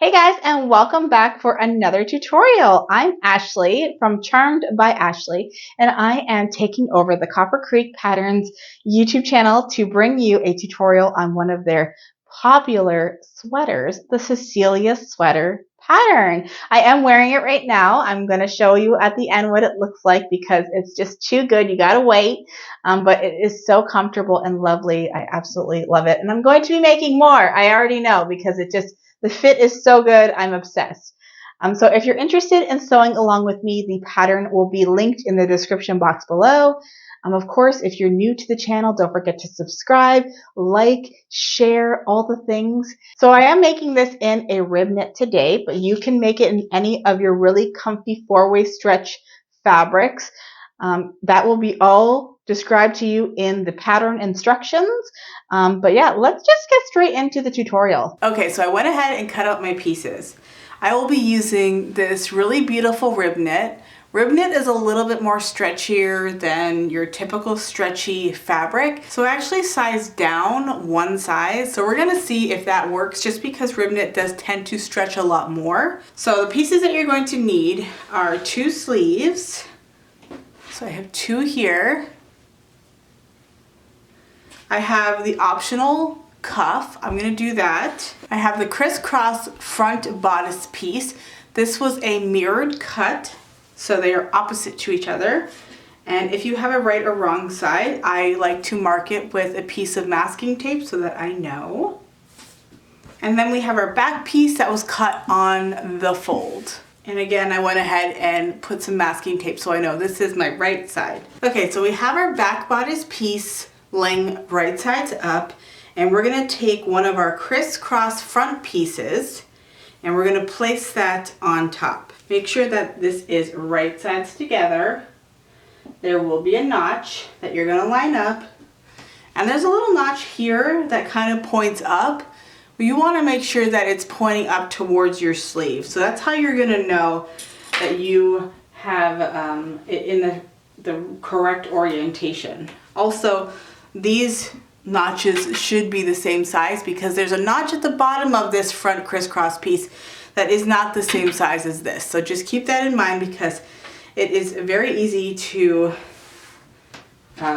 Hey guys, and welcome back for another tutorial. I'm Ashley from Charmed by Ashley, and I am taking over the Copper Creek Patterns YouTube channel to bring you a tutorial on one of their popular sweaters, the Cecilia Sweater pattern. I am wearing it right now. I'm going to show you at the end what it looks like because it's just too good. You got to wait, but it is so comfortable and lovely. I absolutely love it, and I'm going to be making more. I already know because the fit is so good, I'm obsessed. So if you're interested in sewing along with me, the pattern will be linked in the description box below. Of course, if you're new to the channel, don't forget to subscribe, like, share, all the things. So I am making this in a rib knit today, but you can make it in any of your really comfy four-way stretch fabrics. That will be all described to you in the pattern instructions. But yeah, let's just get straight into the tutorial. Okay, so I went ahead and cut out my pieces. I will be using this really beautiful rib knit. Rib knit is a little bit more stretchier than your typical stretchy fabric. So I actually sized down one size. So we're gonna see if that works just because rib knit does tend to stretch a lot more. So the pieces that you're going to need are 2 sleeves. So I have 2 here. I have the optional cuff. I'm gonna do that. I have the crisscross front bodice piece. This was a mirrored cut, so they are opposite to each other. And if you have a right or wrong side, I like to mark it with a piece of masking tape so that I know. And then we have our back piece that was cut on the fold. And again, I went ahead and put some masking tape so I know this is my right side. Okay, so we have our back bodice piece laying right sides up, and we're going to take one of our crisscross front pieces and we're going to place that on top. Make sure that this is right sides together. There will be a notch that you're going to line up, and there's a little notch here that kind of points up. You want to make sure that it's pointing up towards your sleeve. So that's how you're going to know that you have it in the correct orientation. Also, these notches should be the same size because there's a notch at the bottom of this front crisscross piece that is not the same size as this. So just keep that in mind because it is very easy to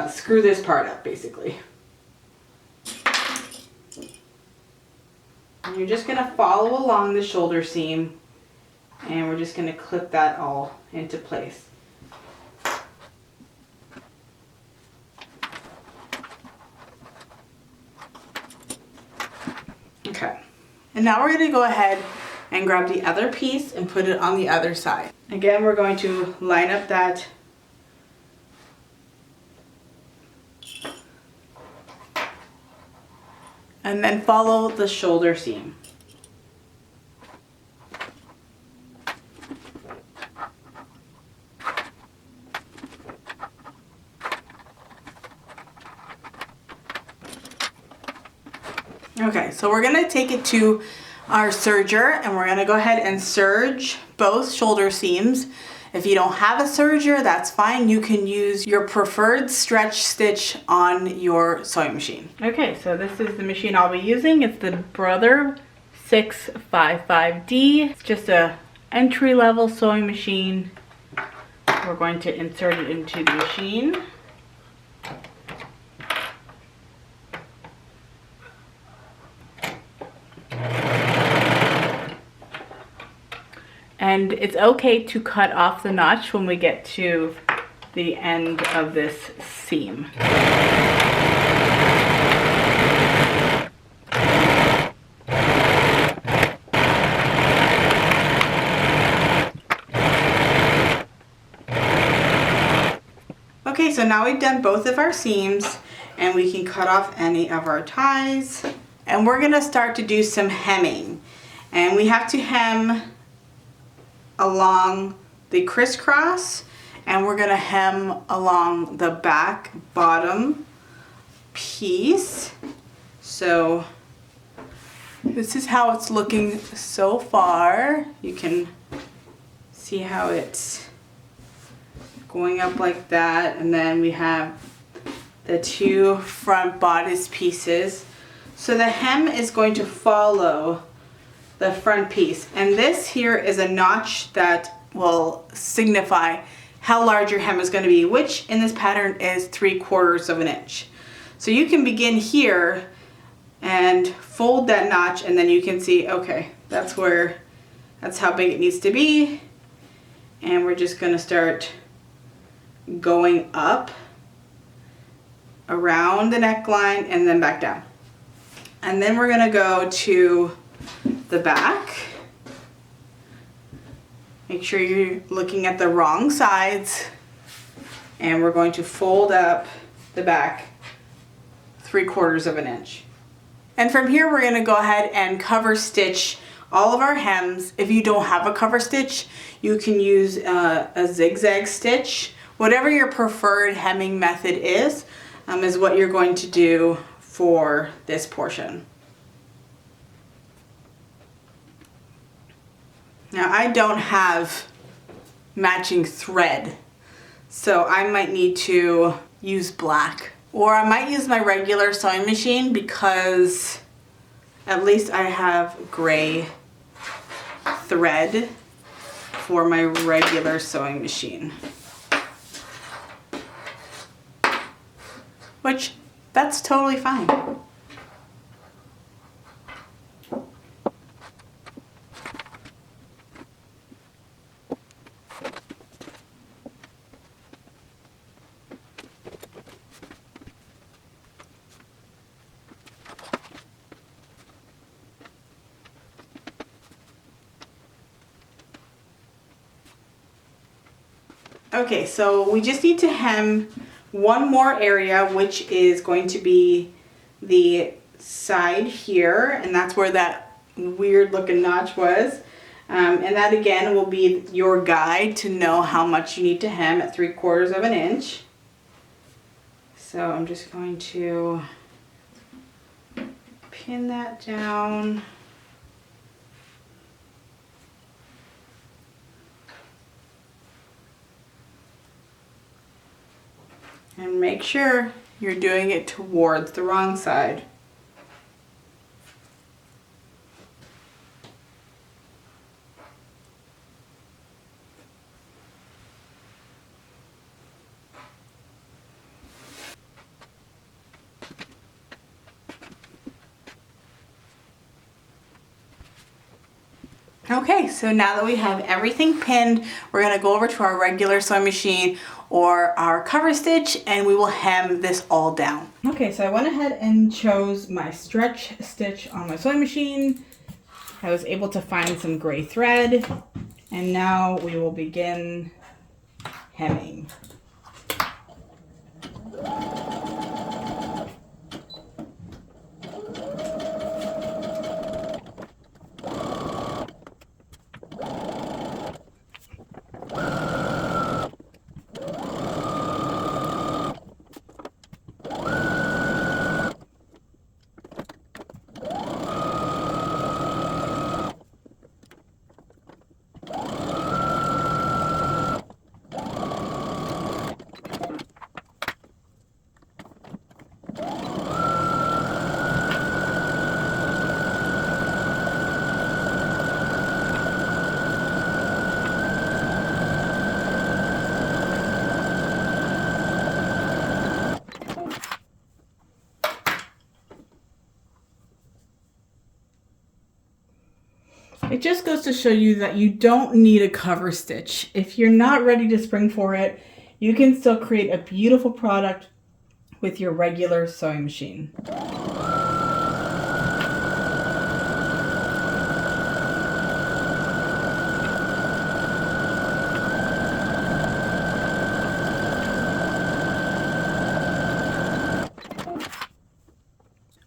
screw this part up basically. And you're just going to follow along the shoulder seam and we're just going to clip that all into place. Okay, and now we're going to go ahead and grab the other piece and put it on the other side. Again, we're going to line up that and then follow the shoulder seam. Okay, so we're gonna take it to our serger and we're gonna go ahead and serge both shoulder seams. If you don't have a serger, that's fine. You can use your preferred stretch stitch on your sewing machine. Okay, so this is the machine I'll be using. It's the Brother 655D. It's just a entry-level sewing machine. We're going to insert it into the machine. And it's okay to cut off the notch when we get to the end of this seam. Okay, so now we've done both of our seams and we can cut off any of our ties. And we're gonna start to do some hemming. And we have to hem along the crisscross and we're gonna hem along the back bottom piece. So this is how it's looking so far. You can see how it's going up like that, and then we have the 2 front bodice pieces. So the hem is going to follow the front piece. And this here is a notch that will signify how large your hem is going to be, which in this pattern is 3/4 of an inch. So you can begin here and fold that notch, and then you can see, okay, that's how big it needs to be. And we're just going to start going up around the neckline and then back down. And then we're going to go to the back. Make sure you're looking at the wrong sides, and we're going to fold up the back 3/4 of an inch. And from here we're going to go ahead and cover stitch all of our hems. If you don't have a cover stitch, you can use a zigzag stitch. Whatever your preferred hemming method is what you're going to do for this portion. Now I don't have matching thread, so I might need to use black, or I might use my regular sewing machine because at least I have gray thread for my regular sewing machine. Which, that's totally fine. Okay, so we just need to hem one more area, which is going to be the side here, and that's where that weird looking notch was. And that again will be your guide to know how much you need to hem at 3/4 of an inch. So I'm just going to pin that down. And make sure you're doing it towards the wrong side. Okay, so now that we have everything pinned, we're going to go over to our regular sewing machine or our cover stitch, and we will hem this all down. Okay, so I went ahead and chose my stretch stitch on my sewing machine. I was able to find some gray thread, and now we will begin hemming. It just goes to show you that you don't need a cover stitch. If you're not ready to spring for it, you can still create a beautiful product with your regular sewing machine.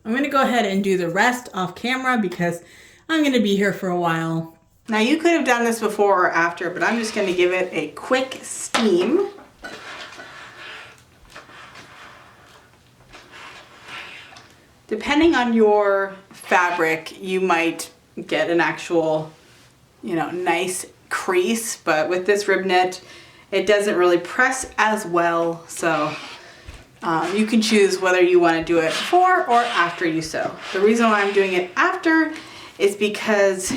I'm going to go ahead and do the rest off camera because I'm going to be here for a while. Now you could have done this before or after, but I'm just going to give it a quick steam. Depending on your fabric, you might get an actual, nice crease, but with this rib knit, it doesn't really press as well, so you can choose whether you want to do it before or after you sew. The reason why I'm doing it after is because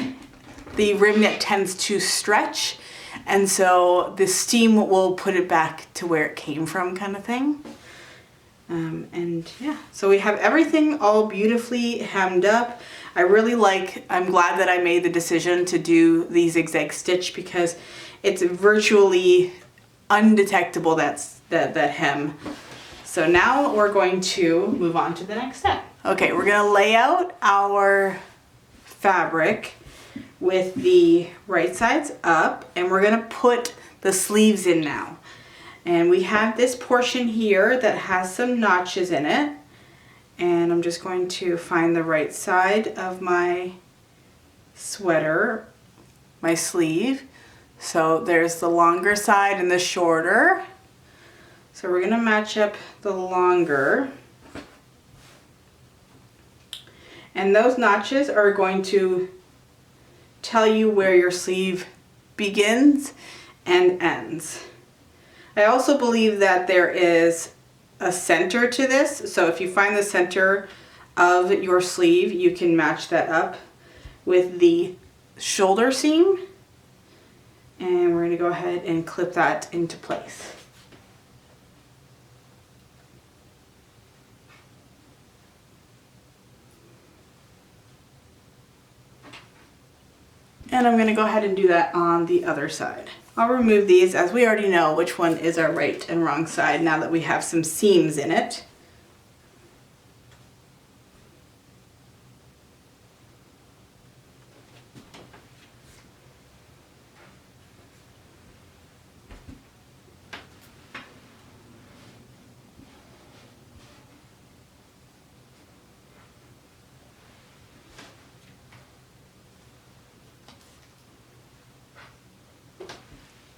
the rim neck tends to stretch, and so the steam will put it back to where it came from, kind of thing. And yeah, so we have everything all beautifully hemmed up. I'm glad that I made the decision to do the zigzag stitch because it's virtually undetectable, that hem. So now we're going to move on to the next step. Okay, we're gonna lay out our fabric with the right sides up, and we're gonna put the sleeves in now. And we have this portion here that has some notches in it, and I'm just going to find the right side of my sweater, my sleeve. So there's the longer side and the shorter. So we're gonna match up the longer. And those notches are going to tell you where your sleeve begins and ends. I also believe that there is a center to this. So if you find the center of your sleeve, you can match that up with the shoulder seam. And we're gonna go ahead and clip that into place. And I'm gonna go ahead and do that on the other side. I'll remove these as we already know which one is our right and wrong side now that we have some seams in it.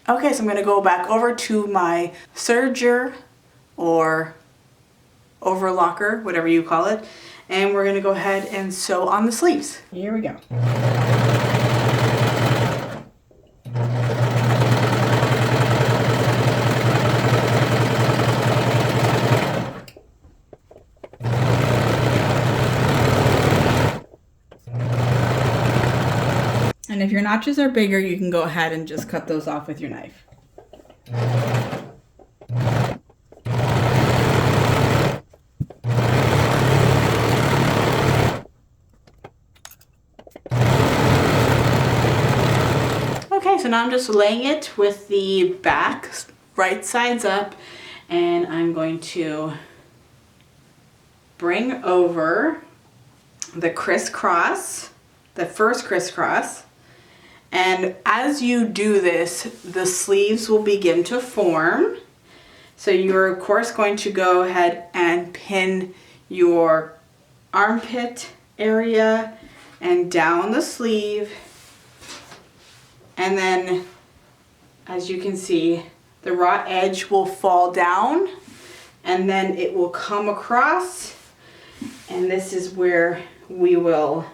Okay, so I'm gonna go back over to my serger or overlocker, whatever you call it, and we're gonna go ahead and sew on the sleeves. Here we go. And if your notches are bigger, you can go ahead and just cut those off with your knife. Okay, so now I'm just laying it with the back right sides up, and I'm going to bring over the crisscross, the first crisscross. And as you do this, the sleeves will begin to form. So you're of course going to go ahead and pin your armpit area and down the sleeve. And then, as you can see, the raw edge will fall down and then it will come across. And this is where we will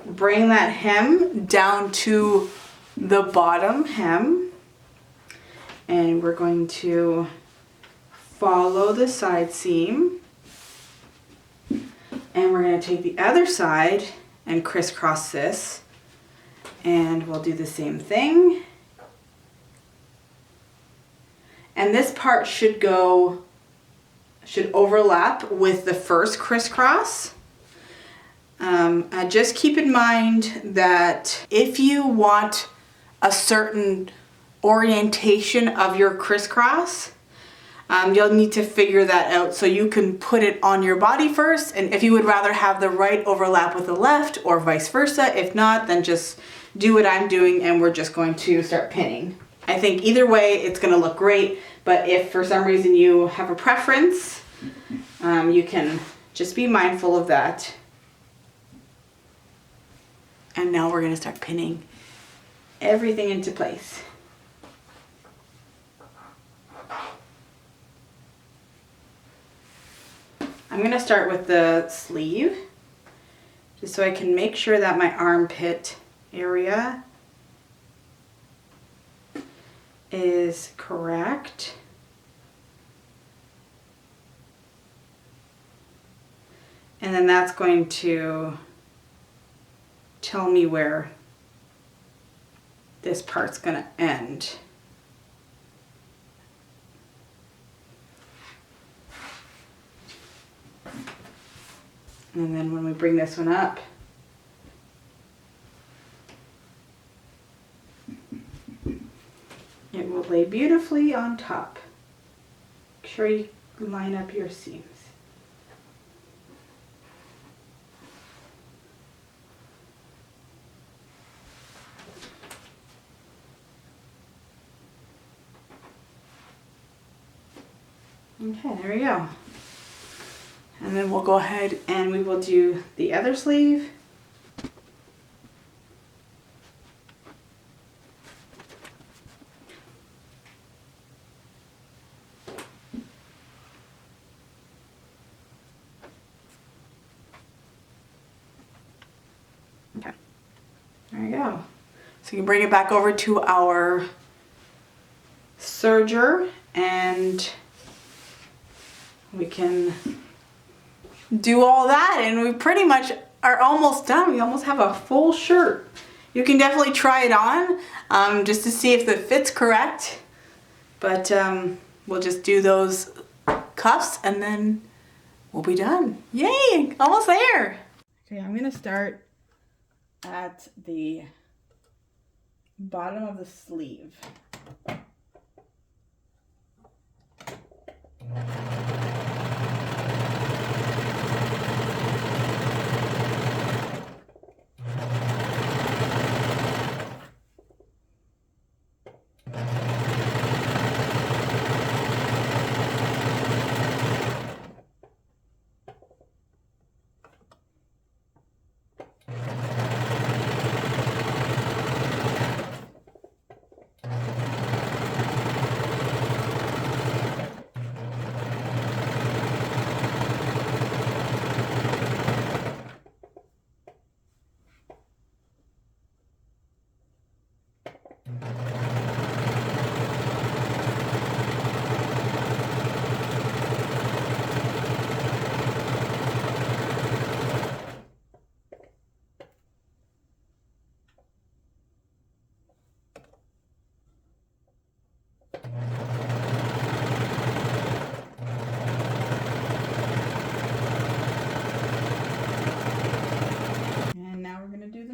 bring that hem down to the bottom hem, and we're going to follow the side seam, and we're going to take the other side and crisscross this, and we'll do the same thing. And this part should overlap with the first crisscross. Just keep in mind that if you want a certain orientation of your crisscross, you'll need to figure that out so you can put it on your body first. And if you would rather have the right overlap with the left or vice versa, if not, then just do what I'm doing and we're just going to start pinning. I think either way it's going to look great, but if for some reason you have a preference, you can just be mindful of that. And now we're going to start pinning everything into place. I'm going to start with the sleeve, just so I can make sure that my armpit area is correct. And then that's going to tell me where this part's gonna end. And then when we bring this one up, it will lay beautifully on top. Make sure you line up your seams. Okay, there we go. And then we'll go ahead and we will do the other sleeve. Okay, there we go. So you can bring it back over to our serger and we can do all that, and we pretty much are almost done. We almost have a full shirt. You can definitely try it on just to see if the fit's correct, but we'll just do those cuffs and then we'll be done. Yay, almost there. Okay, I'm gonna start at the bottom of the sleeve.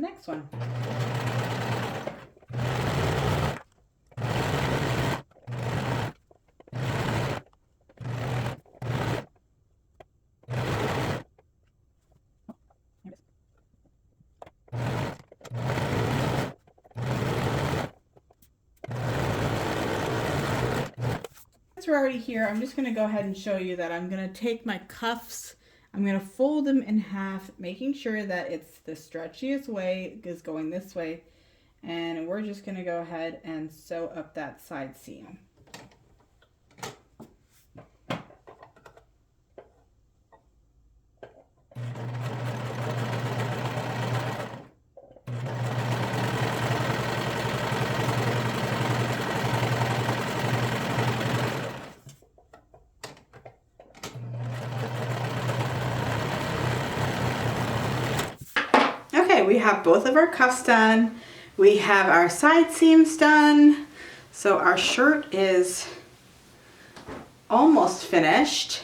Next one. Since we're already here, I'm just going to go ahead and show you that I'm going to take my cuffs, I'm going to fold them in half, making sure that it's the stretchiest way is going this way. And we're just going to go ahead and sew up that side seam. We have both of our cuffs done. We have our side seams done. So our shirt is almost finished.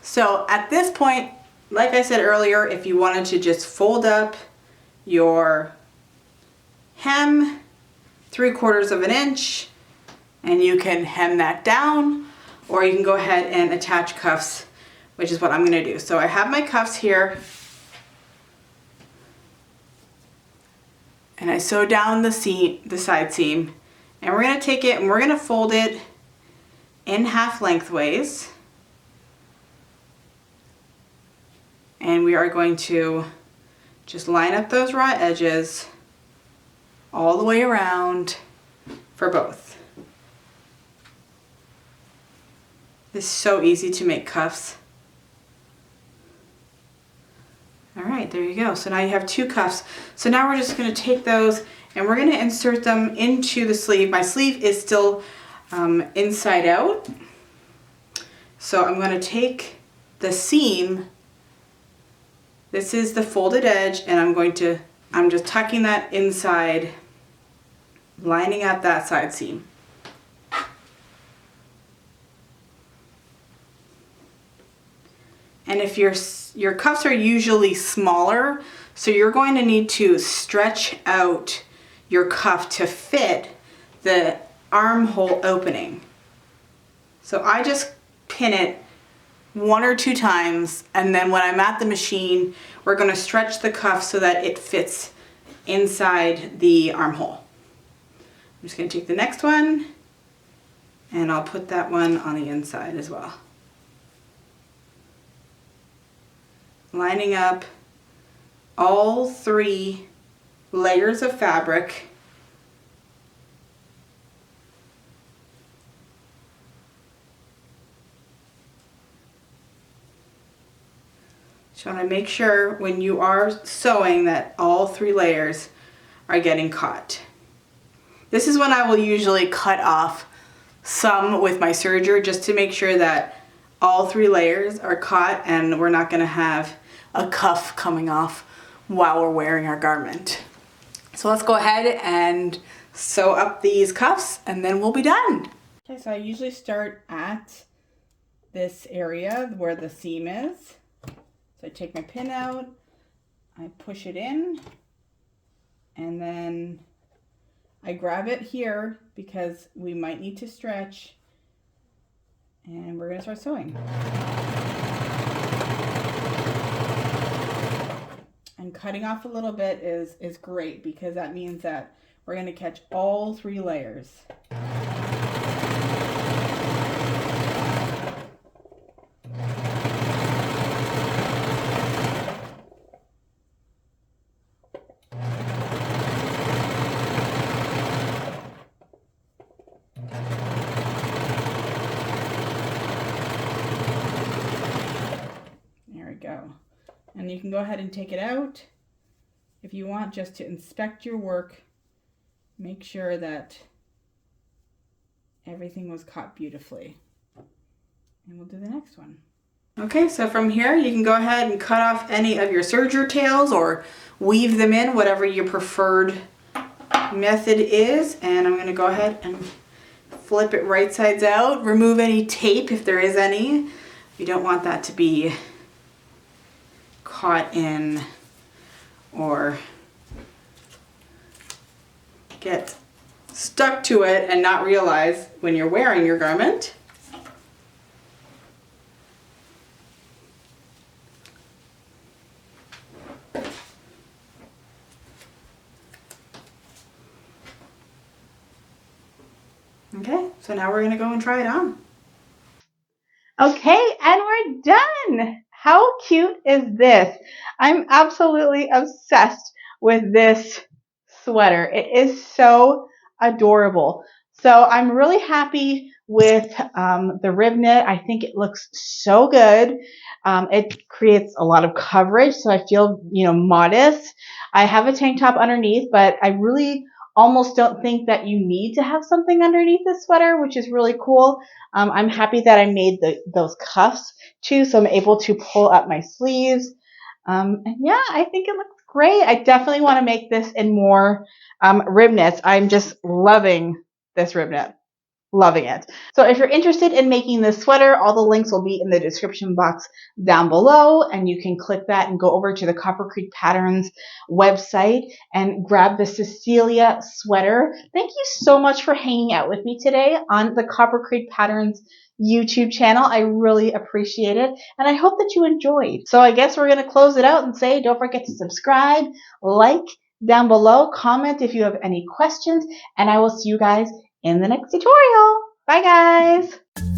So at this point, like I said earlier, if you wanted to just fold up your hem 3/4 of an inch and you can hem that down, or you can go ahead and attach cuffs, which is what I'm going to do. So I have my cuffs here. And I sew down the side seam, and we're going to take it and we're going to fold it in half lengthways. And we are going to just line up those raw edges all the way around for both. It's so easy to make cuffs. All right, there you go. So now you have 2 cuffs. So now we're just going to take those and we're going to insert them into the sleeve. My sleeve is still inside out. So I'm going to take the seam. This is the folded edge, and I'm going to I'm just tucking that inside, lining up that side seam. And if your cuffs are usually smaller, so you're going to need to stretch out your cuff to fit the armhole opening. So I just pin it 1 or 2 times, and then when I'm at the machine, we're going to stretch the cuff so that it fits inside the armhole. I'm just going to take the next one, and I'll put that one on the inside as well. Lining up all 3 layers of fabric. So I want to make sure when you are sewing that all 3 layers are getting caught. This is when I will usually cut off some with my serger just to make sure that all 3 layers are caught and we're not going to have a cuff coming off while we're wearing our garment. So let's go ahead and sew up these cuffs and then we'll be done. Okay, so I usually start at this area where the seam is. So I take my pin out, I push it in, and then I grab it here because we might need to stretch, and we're going to start sewing. And cutting off a little bit is great because that means that we're going to catch all 3 layers. There we go. And you can go ahead and take it out if you want, just to inspect your work. Make sure that everything was caught beautifully. And we'll do the next one. Okay, so from here you can go ahead and cut off any of your serger tails or weave them in, whatever your preferred method is. And I'm going to go ahead and flip it right sides out. Remove any tape if there is any. You don't want that to be caught in or get stuck to it and not realize when you're wearing your garment. Okay, so now we're going to go and try it on. Okay, and we're done. How cute is this? I'm absolutely obsessed with this sweater. It is so adorable. So I'm really happy with the rib knit. I think it looks so good. It creates a lot of coverage, so I feel, modest. I have a tank top underneath, but I really almost don't think that you need to have something underneath this sweater, which is really cool. I'm happy that I made those cuffs too, so I'm able to pull up my sleeves. And yeah, I think it looks great. I definitely want to make this in more rib knits. I'm just loving this rib knit. Loving it. So if you're interested in making this sweater, all the links will be in the description box down below, and you can click that and go over to the Copper Creek Patterns website and grab the Cecilia sweater. Thank you so much for hanging out with me today on the Copper Creek Patterns YouTube channel. I really appreciate it, and I hope that you enjoyed. So I guess we're going to close it out and say, don't forget to subscribe, like down below, comment if you have any questions, and I will see you guys in the next tutorial. Bye guys!